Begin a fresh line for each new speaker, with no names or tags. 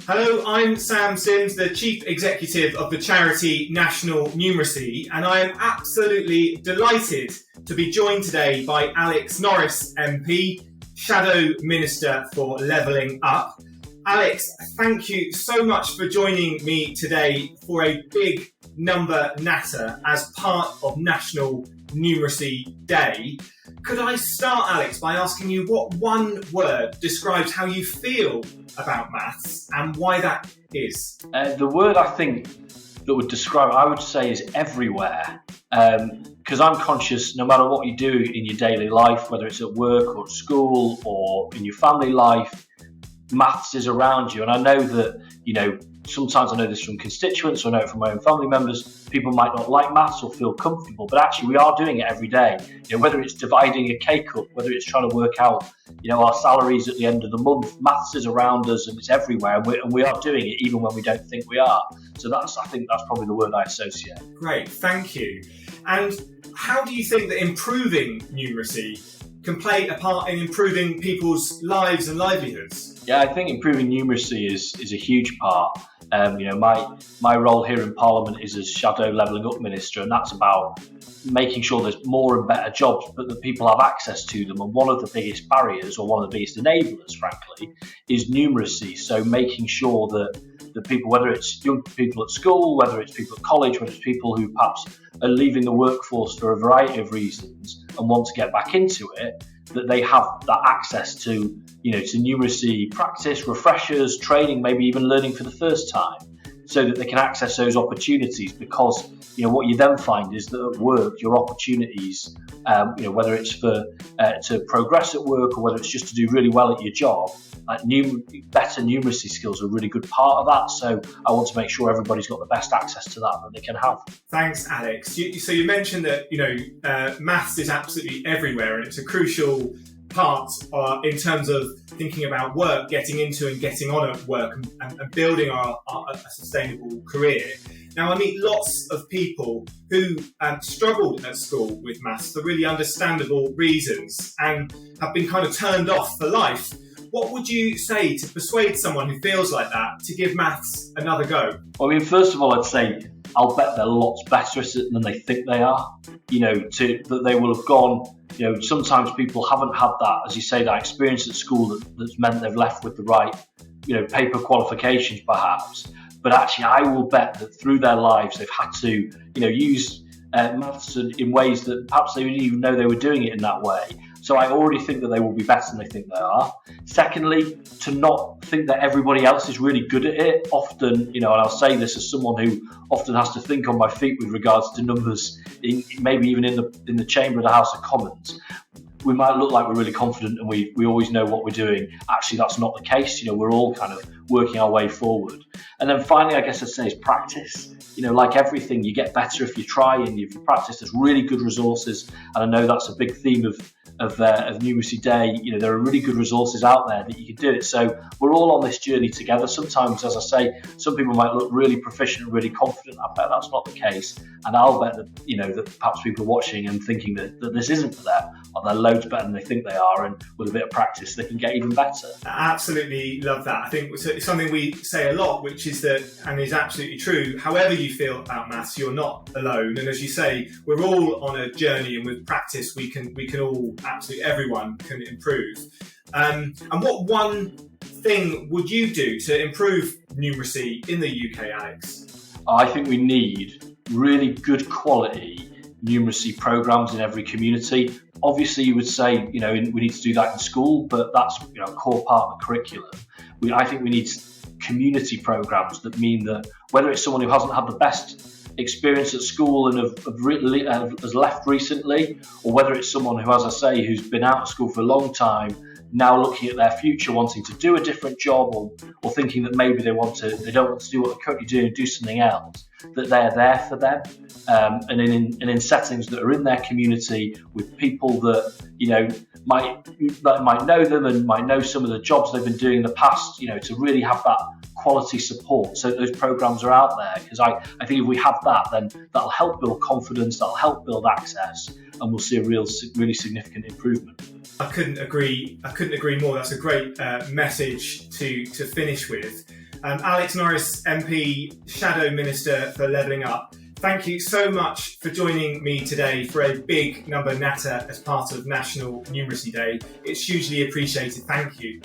Hello, I'm Sam Sims, the Chief Executive of the charity National Numeracy, and I am absolutely delighted to be joined today by Alex Norris MP, Shadow Minister for Levelling Up. Alex, thank you so much for joining me today for a Big Number Natter as part of National Numeracy Day. Could I start, Alex, by asking you what one word describes how you feel about maths and why that is?
The word I think that would describe it, I would say, is everywhere. Because I'm conscious, no matter what you do in your daily life, whether it's at work or at school or in your family life, maths is around you. And I know that, sometimes I know this from constituents, or I know it from my own family members, people might not like maths or feel comfortable, but actually we are doing it every day. Whether it's dividing a cake up, whether it's trying to work out, our salaries at the end of the month, maths is around us and it's everywhere, and we are doing it even when we don't think we are. So I think that's probably the word I associate.
Great, thank you. And how do you think that improving numeracy can play a part in improving people's lives and livelihoods?
Yeah, I think improving numeracy is a huge part. My role here in Parliament is as Shadow Levelling Up Minister, and that's about making sure there's more and better jobs, but that people have access to them. And one of the biggest barriers, or one of the biggest enablers, frankly, is numeracy. So making sure that the people, whether it's young people at school, whether it's people at college, whether it's people who perhaps are leaving the workforce for a variety of reasons and want to get back into it, that they have that access to numeracy practice, refreshers, training, maybe even learning for the first time, so that they can access those opportunities. Because what you then find is that at work, your opportunities, whether it's for to progress at work or whether it's just to do really well at your job, better numeracy skills are a really good part of that. So I want to make sure everybody's got the best access to that they can have.
Thanks, Alex. So you mentioned that maths is absolutely everywhere, and it's a crucial part in terms of thinking about work, getting into and getting on at work, and building a sustainable career. Now, I meet lots of people who struggled at school with maths for really understandable reasons and have been kind of turned off for life. What would you say to persuade someone who feels like that to give maths another go?
Well, first of all, I'd say I'll bet they're lots better at it than they think they are. That they will have gone. Sometimes people haven't had that, as you say, that experience at school that's meant they've left with the right, paper qualifications, perhaps. But actually, I will bet that through their lives, they've had to, use maths in ways that perhaps they didn't even know they were doing it in that way. So I already think that they will be better than they think they are. Secondly, to not think that everybody else is really good at it. Often, and I'll say this as someone who often has to think on my feet with regards to numbers, maybe even in the chamber of the House of Commons. We might look like we're really confident and we always know what we're doing. Actually, that's not the case. We're all kind of working our way forward. And then finally, I guess I'd say is practice. Like everything, you get better if you try and if you practice. There's really good resources, and I know that's a big theme of Numeracy Day. There are really good resources out there that you can do it. So we're all on this journey together. Sometimes, as I say, some people might look really proficient and really confident. I bet that's not the case, and I'll bet that that perhaps people are watching and thinking that this isn't for them, or they're loads better than they think they are, and with a bit of practice they can get even better.
I absolutely love that. I think it's something we say a lot, which is that, and is absolutely true, however you feel about maths, you're not alone. And as you say, we're all on a journey, and with practice we can all, absolutely everyone can improve. And what one thing would you do to improve numeracy in the UK, Alex?
I think we need really good quality numeracy programs in every community. Obviously, you would say, we need to do that in school, but that's a core part of the curriculum. I think we need community programs that mean that whether it's someone who hasn't had the best experience at school and has left recently, or whether it's someone who, as I say, who's been out of school for a long time, now looking at their future, wanting to do a different job, or thinking that maybe they don't want to do what they're currently doing and do something else, that they're there for them, and in settings that are in their community with people that might know them and might know some of the jobs they've been doing in the past, to really have that quality support, so those programs are out there. Because I think if we have that, then that'll help build confidence, that'll help build access, and we'll see a really significant improvement.
I couldn't agree more. That's a great message to finish with. Alex Norris, MP, Shadow Minister for Levelling Up. Thank you so much for joining me today for a Big Number Natter as part of National Numeracy Day. It's hugely appreciated. Thank you.